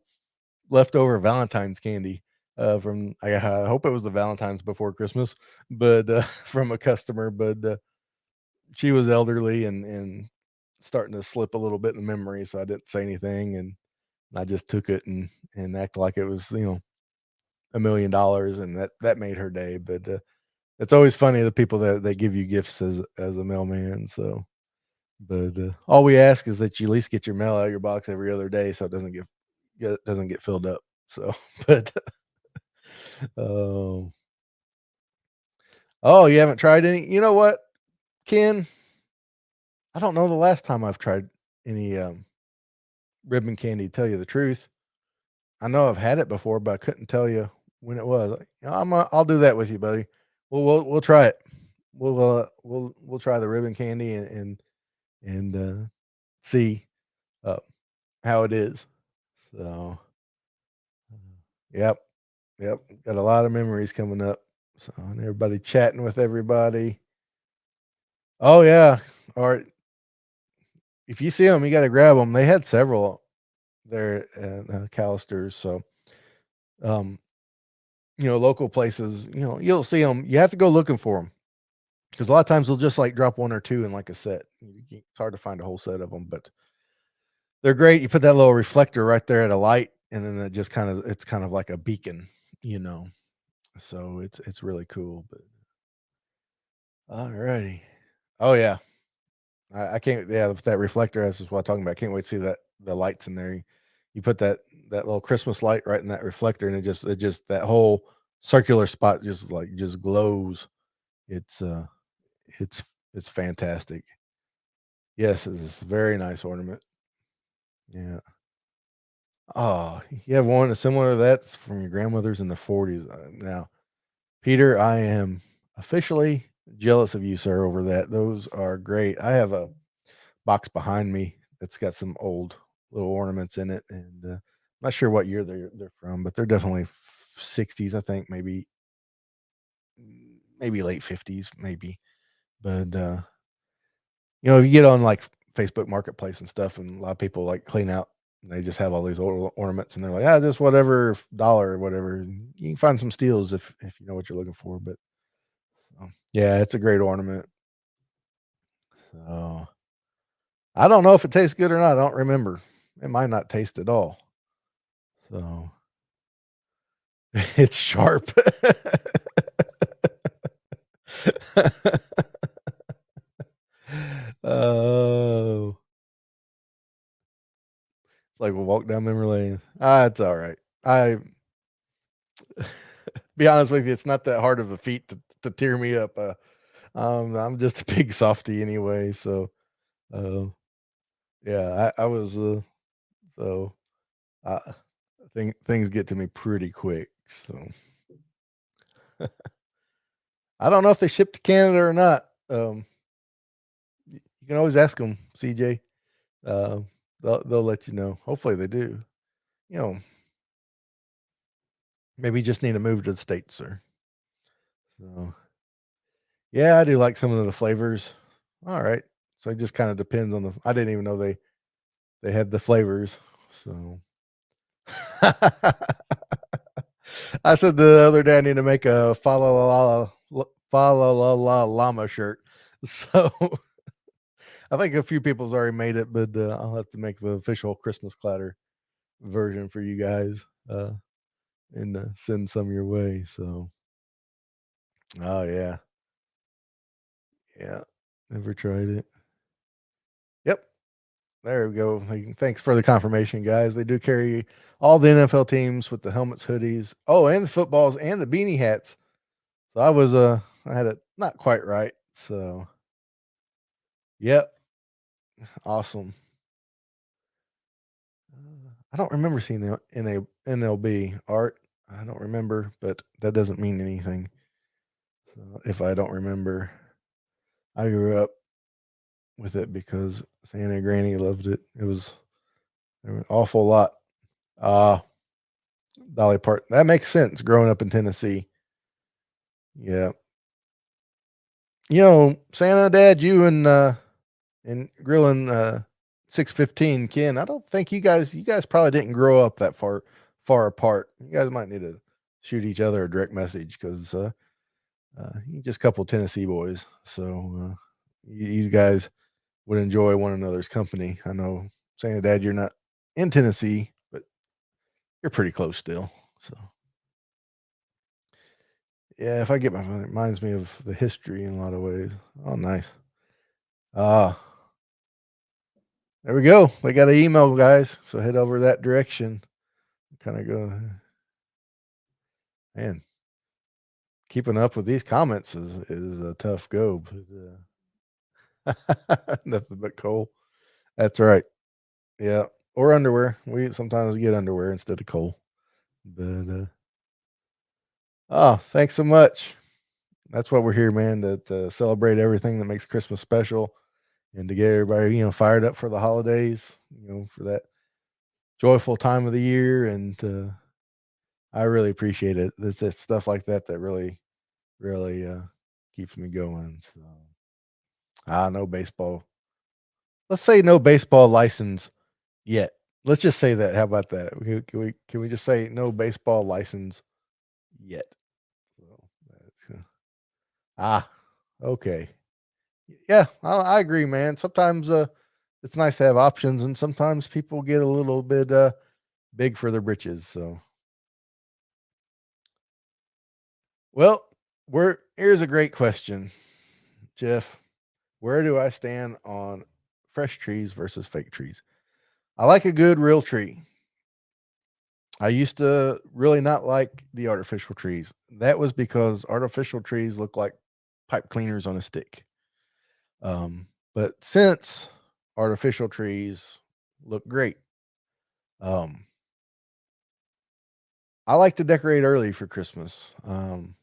leftover Valentine's candy, from I hope it was the Valentine's before Christmas, but, from a customer, but, she was elderly and starting to slip a little bit in memory, so I didn't say anything, and I just took it and act like it was, $1,000,000, and that made her day. But it's always funny the people that give you gifts as a mailman. So, but all we ask is that you at least get your mail out of your box every other day, so it doesn't get filled up. So, but oh, oh, you haven't tried any? You know what, Ken? I don't know the last time I've tried any ribbon candy. To tell you the truth, I know I've had it before, but I couldn't tell you when it was. I'll do that with you, buddy. We'll try it. We'll try the ribbon candy and see, uh, how it is. So, yep, yep, got a lot of memories coming up. So, and everybody chatting with everybody. Oh, yeah. Or if you see them, you gotta grab them. They had several there at, Callister's. So, um, local places, you'll see them. You have to go looking for them. 'Cause a lot of times they'll just, like, drop 1 or 2 in, like, a set. It's hard to find a whole set of them, but they're great. You put that little reflector right there at a light, and then it's kind of like a beacon, you know? So it's really cool, but alrighty. Oh, yeah. I can't, yeah, with that reflector, that's just what I'm talking about. I can't wait to see the lights in there. You put that little Christmas light right in that reflector, and it just that whole circular spot just glows. It's, it's it's fantastic. Yes, it's a very nice ornament. Yeah. Oh, you have one similar to that from your grandmother's in the '40s. Now, Peter, I am officially jealous of you, sir, over that. Those are great. I have a box behind me that's got some old little ornaments in it, and not sure what year they're from, but they're definitely '60s, I think, maybe late '50s, maybe. But if you get on like Facebook Marketplace and stuff, and a lot of people like clean out, and they just have all these old ornaments, and they're like, just whatever dollar or whatever. And you can find some steals if you know what you're looking for. But yeah, it's a great ornament. So I don't know if it tastes good or not. I don't remember. It might not taste at all. So it's sharp. Oh, it's like we'll walk down memory lane. It's all right. I be honest with you, it's not that hard of a feat to tear me up. I'm just a big softy anyway, so, uh, yeah, I was, so, I things get to me pretty quick, so I don't know if they ship to Canada or not. You can always ask them, CJ. Uh, they'll let you know. Hopefully they do. You know Maybe you just need to move to the States, sir. So, yeah, I do like some of the flavors. Alright. So it just kinda depends on the I didn't even know they had the flavors, so I said the other day I need to make a fa la la llama shirt. So, I think a few people's already made it, but, I'll have to make the official Christmas Clatter version for you guys, and, send some your way, so oh, yeah. Yeah. Never tried it. Yep. There we go. Thanks for the confirmation, guys. They do carry all the NFL teams with the helmets, hoodies, oh, and the footballs and the beanie hats. So I had it not quite right. So, yep, awesome. I don't remember seeing the NLB art. I don't remember, but that doesn't mean anything. So if I don't remember, I grew up with it because Santa Granny loved it. It was an awful lot. Ah, Dolly Parton. That makes sense growing up in Tennessee. Yeah. Santa Dad, you and grilling 615 Ken, I don't think you guys probably didn't grow up that far apart. You guys might need to shoot each other a direct message because you just a couple Tennessee boys. So you guys would enjoy one another's company. I know Santa Dad, you're not in Tennessee, but you're pretty close still. So yeah, if I get my phone, it reminds me of the history in a lot of ways. Oh, nice. Ah, there we go. They got an email, guys. So head over that direction. Kind of go, man. Keeping up with these comments is a tough go, but nothing but coal. That's right. Yeah, or underwear. We sometimes get underwear instead of coal. But oh, thanks so much. That's what we're here, man. To celebrate everything that makes Christmas special, and to get everybody fired up for the holidays. For that joyful time of the year, and I really appreciate it. It's stuff like that that really keeps me going. So, no baseball. Let's say no baseball license yet. Let's just say that. How about that? Can we just say no baseball license yet? So that's, ah, okay. Yeah, I agree, man. Sometimes it's nice to have options, and sometimes people get a little bit big for their britches. So, well, here's a great question, Jeff. Where do I stand on fresh trees versus fake trees? I like a good real tree. I used to really not like the artificial trees. That was because artificial trees look like pipe cleaners on a stick. But since artificial trees look great, um, I like to decorate early for Christmas. I'm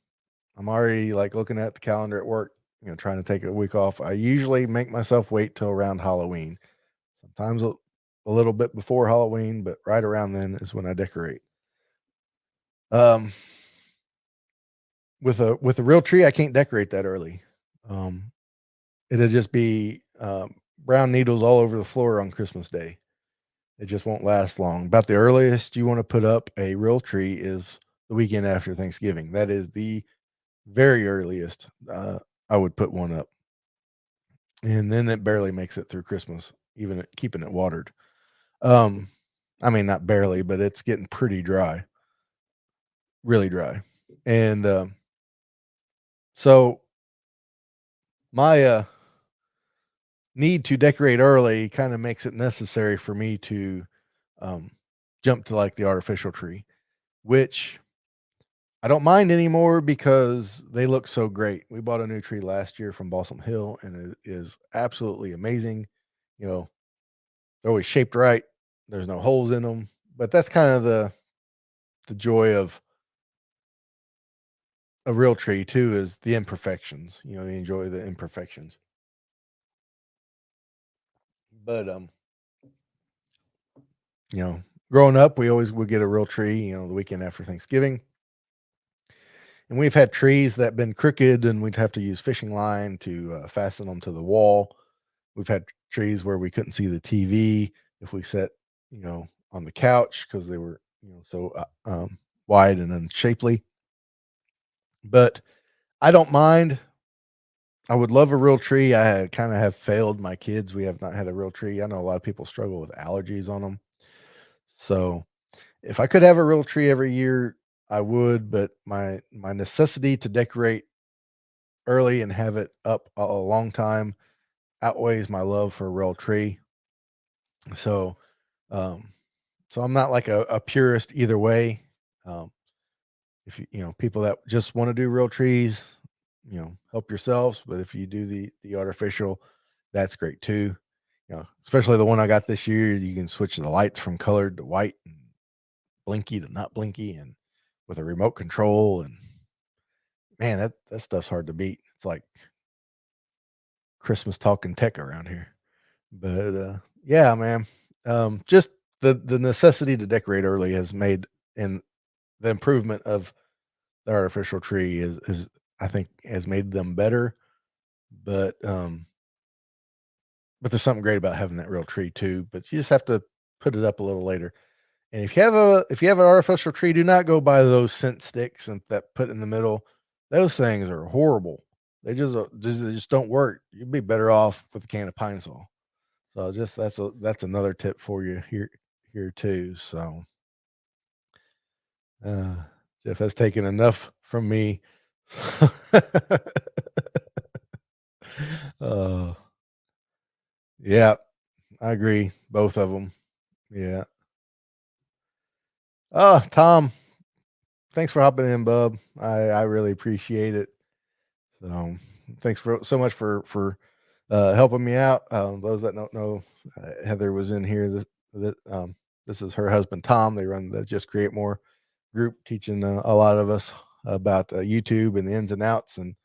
already like looking at the calendar at work, trying to take a week off. I usually make myself wait till around Halloween. Sometimes a little bit before Halloween, but right around then is when I decorate. Um, with a real tree, I can't decorate that early. Um, it'll just be brown needles all over the floor on Christmas Day. It just won't last long. About the earliest you want to put up a real tree is the weekend after Thanksgiving. That is the very earliest I would put one up, and then it barely makes it through Christmas, even keeping it watered. Um, I mean, not barely, but it's getting pretty dry, really dry, and so my need to decorate early kind of makes it necessary for me to um, jump to like the artificial tree, which I don't mind anymore because they look so great. We bought a new tree last year from Balsam Hill, and it is absolutely amazing. You know, they're always shaped right. There's no holes in them, but that's kind of the joy of a real tree too, is the imperfections. You enjoy the imperfections. But you know, growing up, we always would get a real tree. The weekend after Thanksgiving. and we've had trees that been crooked, and we'd have to use fishing line to, fasten them to the wall. We've had trees where we couldn't see the TV if we sat, on the couch because they were, so, wide and unshapely. But I don't mind. I would love a real tree. I kinda have failed my kids. We have not had a real tree. I know a lot of people struggle with allergies on them. So, if I could have a real tree every year, I would, but my necessity to decorate early and have it up a long time outweighs my love for a real tree. So, um, so I'm not like a purist either way. Um, if people that just want to do real trees, help yourselves. But if you do the artificial, that's great too. Especially the one I got this year, you can switch the lights from colored to white and blinky to not blinky, and with a remote control. And man, that stuff's hard to beat. It's like Christmas talking tech around here. But yeah, man, just the necessity to decorate early has made, and the improvement of the artificial tree is I think has made them better. But but there's something great about having that real tree too. But you just have to put it up a little later. And if you have an artificial tree, do not go buy those scent sticks and that put in the middle. Those things are horrible. They just don't work. You'd be better off with a can of Pine Sol. So just that's another tip for you here too. So uh, Jeff has taken enough from me. uh, yeah, I agree. Both of them. Yeah. Oh, Tom, thanks for hopping in, bub. I really appreciate it. So thanks for so much for helping me out. Those that don't know, Heather was in here. This is her husband Tom. They run the Just Create More group, teaching a lot of us about YouTube and the ins and outs. And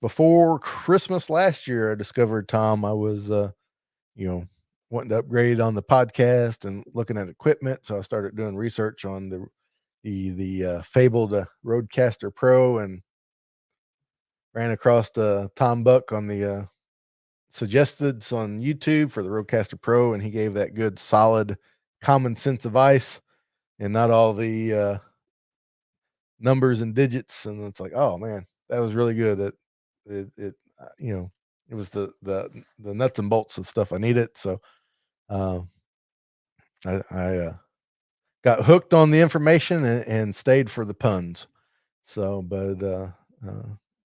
before Christmas last year, I discovered Tom. I was you know wanting to upgrade on the podcast and looking at equipment, so I started doing research on the fabled Roadcaster Pro, and ran across Tom Buck on the suggested on YouTube for the Roadcaster Pro, and he gave that good solid common sense advice and not all the numbers and digits. And it's like, oh man, that was really good. It was the nuts and bolts of stuff I needed. So uh, I got hooked on the information and stayed for the puns. So, but uh,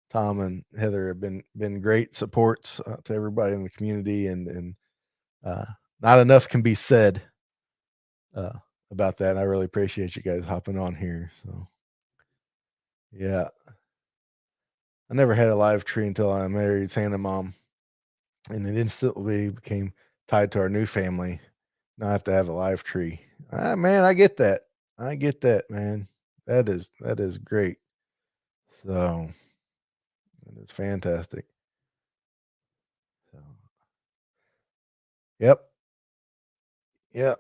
Tom and Heather have been great supports to everybody in the community, and uh, not enough can be said uh, about that. I really appreciate you guys hopping on here. So, yeah, I never had a live tree until I married Santa Mom, and it instantly became tied to our new family. Now I have to have a live tree. Ah, man, I get that. I get that, man. That is great. So that is fantastic. So, yep, yep.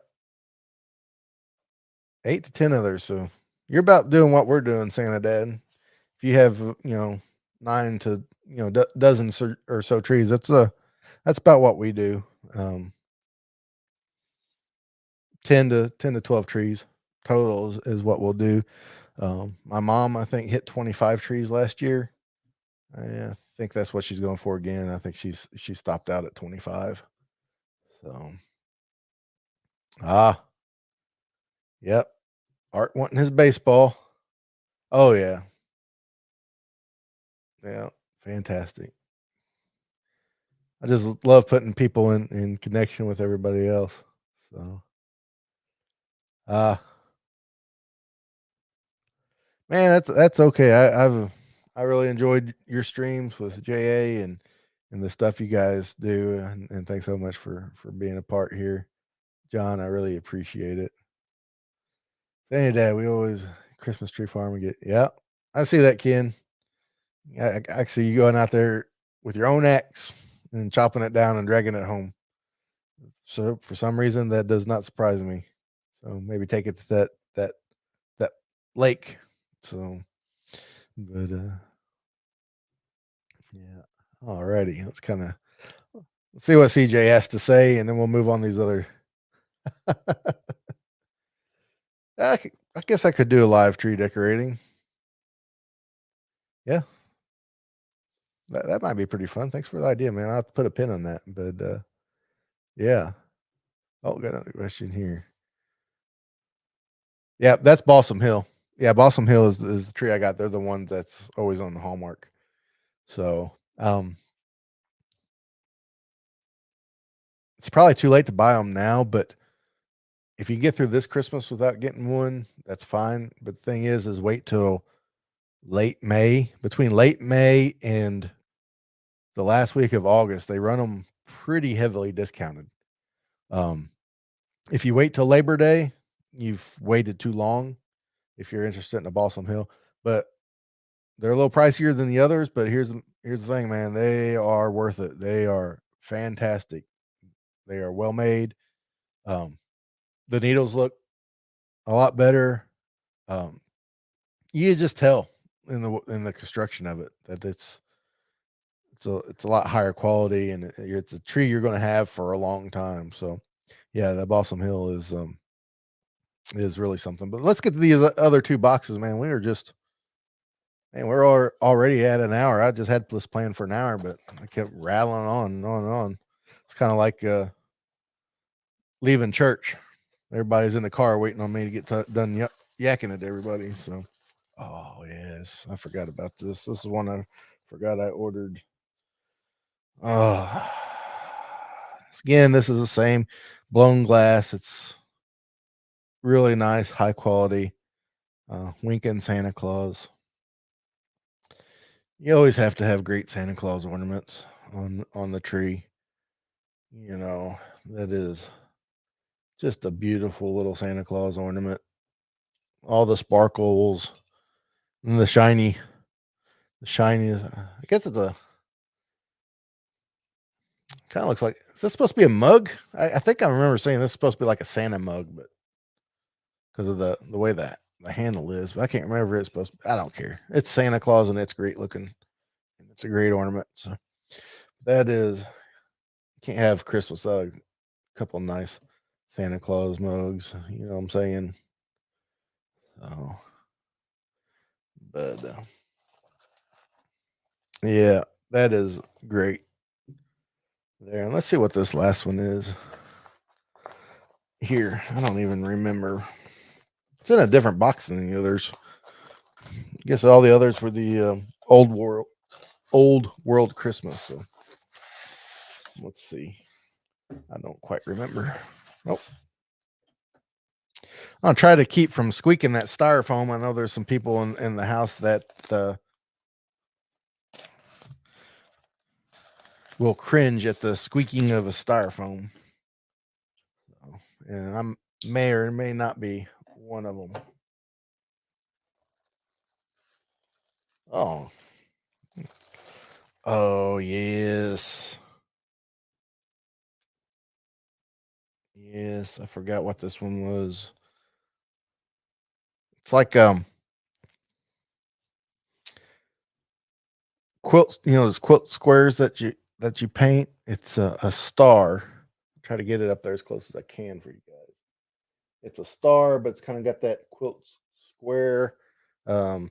8 to 10 others. So you're about doing what we're doing, Santa Dad. If you have, 9 to, dozens or so trees, that's about what we do. 10 to 12 trees total is what we'll do. My mom, I think, hit 25 trees last year. I think that's what she's going for again. I think she stopped out at 25. So, ah, yep. Art wanting his baseball. Oh yeah, yeah, fantastic. I just love putting people in connection with everybody else. So, ah, man, that's okay. I really enjoyed your streams with JA and the stuff you guys do, and thanks so much for being a part here, John. I really appreciate it. Thank you, Dad. We always Christmas tree farm. We get yeah. I see that, Ken. I see you going out there with your own axe and chopping it down and dragging it home. So for some reason that does not surprise me. So maybe take it to that lake. So But yeah. Alrighty. Let's see what CJ has to say, and then we'll move on these other. I guess I could do a live tree decorating. Yeah, that might be pretty fun. Thanks for the idea, man. I'll have to put a pin on that. But yeah. Oh, got another question here. Yeah, that's Balsam Hill. Yeah, Balsam Hill is the tree I got. They're the ones that's always on the Hallmark. So it's probably too late to buy them now, but if you can get through this Christmas without getting one, that's fine. But the thing is wait till late May. Between late May and the last week of August, they run them pretty heavily discounted. Um, if you wait till Labor Day, you've waited too long if you're interested in a Balsam Hill. But they're a little pricier than the others, but here's the thing, man. They are worth it. They are fantastic. They are well made. Um, the needles look a lot better. Um, you just tell in the construction of it that it's a lot higher quality, and it's a tree you're going to have for a long time. So, yeah, that Balsam Hill is really something. But let's get to the other two boxes, man. We are just man, we're already at an hour. I just had this planned for an hour, but I kept rattling on and on and on. It's kind of like leaving church. Everybody's in the car waiting on me to get done yakking at everybody. So, oh yes, I forgot about this. This is one I forgot I ordered. Oh, again, this is the same blown glass. It's really nice, high quality. Winking Santa Claus. You always have to have great Santa Claus ornaments on the tree. You know, that is just a beautiful little Santa Claus ornament. All the sparkles and the shiny is I guess it's a kind of looks like is this supposed to be a mug? I think I remember saying this is supposed to be like a Santa mug, but because of the way that the handle is, but I can't remember if it's supposed to, I don't care. It's Santa Claus and it's great looking. And it's a great ornament. So that is can't have Christmas without a couple nice Santa Claus mugs. You know what I'm saying? Oh, but yeah, that is great there. And let's see what this last one is here. I don't even remember. It's in a different box than the others. I guess all the others were the old world Christmas. So let's see. I don't quite remember. Nope. I'll try to keep from squeaking that styrofoam. I know there's some people in the house that will cringe at the squeaking of a styrofoam. So, and I may or may not be one of them. Oh, oh yes, yes. I forgot what this one was. It's like quilt. You know those quilt squares that you paint. It's a star. Try to get it up there as close as I can for you guys. It's a star, but it's kind of got that quilt square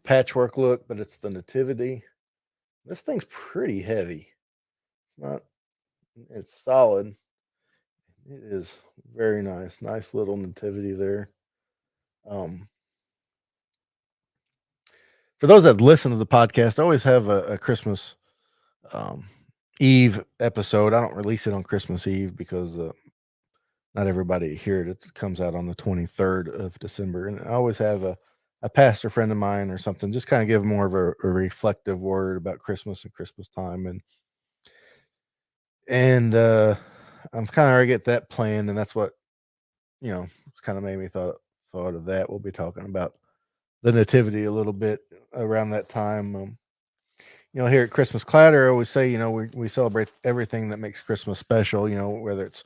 patchwork look, but it's the nativity. This thing's pretty heavy. It's not. It's solid. It is very nice. Nice little nativity there. Um, for those that listen to the podcast, I always have a Christmas um, Eve episode. I don't release it on Christmas Eve because not everybody here it comes out on the 23rd of December. And I always have a pastor friend of mine or something, just kind of give more of a reflective word about Christmas and Christmas time. And I'm kind of already get that planned. And that's what, it's kind of made me thought of that. We'll be talking about the nativity a little bit around that time. Here at Christmas Clatter, I always say, we celebrate everything that makes Christmas special, whether it's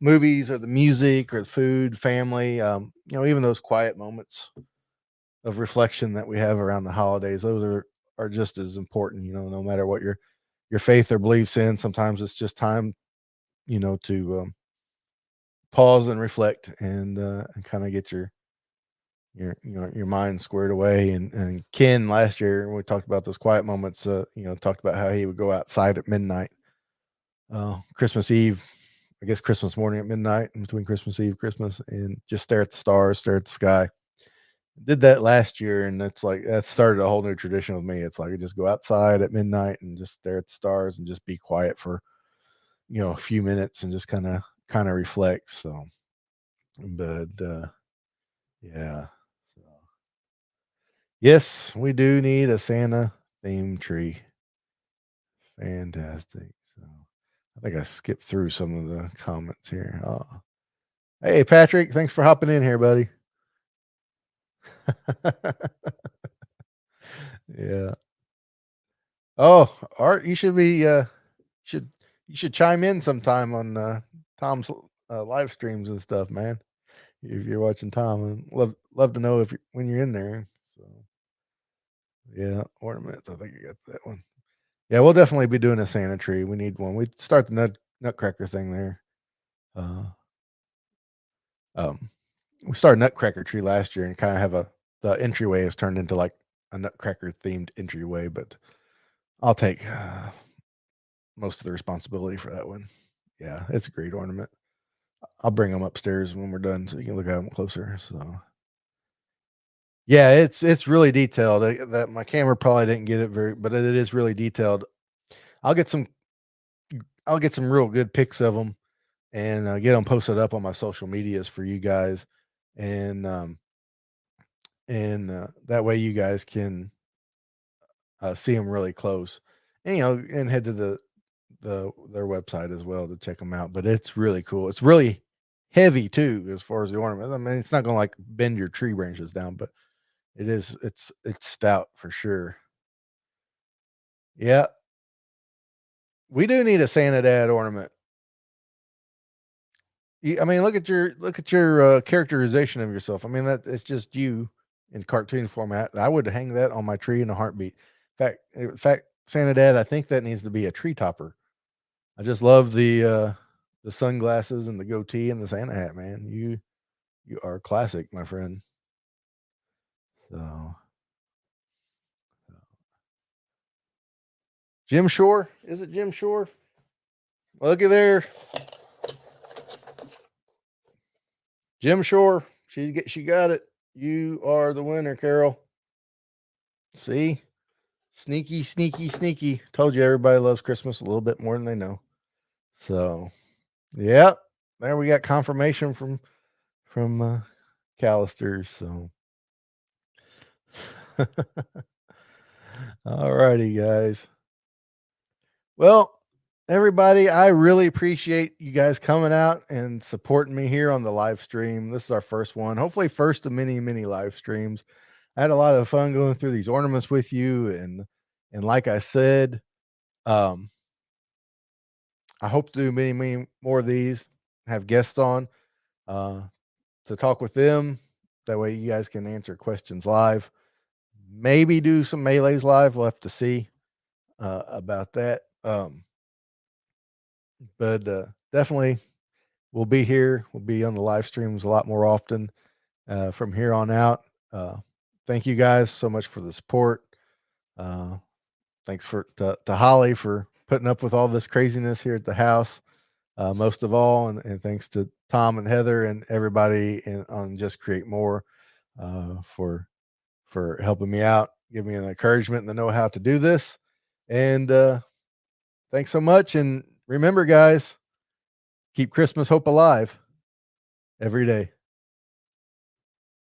movies or the music or the food, family, even those quiet moments of reflection that we have around the holidays. Those are just as important, no matter what your faith or beliefs in. Sometimes it's just time, to pause and reflect and kind of get your mind squared away. And Ken last year when we talked about those quiet moments, talked about how he would go outside at midnight, Christmas Eve, I guess Christmas morning at midnight, in between Christmas Eve, Christmas, and just stare at the stars, stare at the sky. Did that last year, and it's like that started a whole new tradition with me. It's like I just go outside at midnight and just stare at the stars and just be quiet for a few minutes and just kind of reflect. So, but yeah, so, yes, we do need a Santa theme tree. Fantastic. So, I think I skipped through some of the comments here. Hey, Patrick, thanks for hopping in here, buddy. Yeah. Oh, Art, should you should chime in sometime on Tom's live streams and stuff, man. If you're watching Tom, and love to know if when you're in there. So yeah, ornaments. I think you got that one. Yeah, we'll definitely be doing a Santa tree. We need one. We start the nutcracker thing there. Uh, um, we started nutcracker tree last year and kind of have the entryway has turned into like a nutcracker themed entryway, but I'll take most of the responsibility for that one. Yeah, it's a great ornament. I'll bring them upstairs when we're done so you can look at them closer. So yeah, it's really detailed. That my camera probably didn't get it but it is really detailed. I'll get some I'll get some real good pics of them and get them posted up on my social medias for you guys, and that way you guys can see them really close, and and head to their website as well to check them out. But it's really cool. It's really heavy too as far as the ornament. I mean, it's not gonna like bend your tree branches down, but it's stout for sure. Yeah, we do need a Santa Dad ornament. I mean, look at your characterization of yourself. I mean, that it's just you in cartoon format. I would hang that on my tree in a heartbeat. In fact, Santa Dad, I think that needs to be a tree topper. I just love the sunglasses and the goatee and the Santa hat, man. You are classic, my friend. So, Jim Shore, is it Jim Shore? Looky there, Jim Shore. She got it. You are the winner, Carol. See, sneaky, sneaky, sneaky. Told you everybody loves Christmas a little bit more than they know. So, yeah, there we got confirmation from Callister. So, all righty, guys. Well, everybody, I really appreciate you guys coming out and supporting me here on the live stream. This is our first one, hopefully, first of many, many live streams. I had a lot of fun going through these ornaments with you, and like I said, um, I hope to do many, many more of these. Have guests on uh, to talk with them. That way, you guys can answer questions live. Maybe do some melees live. We'll have to see about that. But definitely, we'll be here. We'll be on the live streams a lot more often from here on out. Thank you guys so much for the support. Uh, thanks to Holly for putting up with all this craziness here at the house. Most of all, and thanks to Tom and Heather and everybody on Just Create More for helping me out, give me an encouragement and the know how to do this. And thanks so much. And remember, guys, keep Christmas hope alive every day.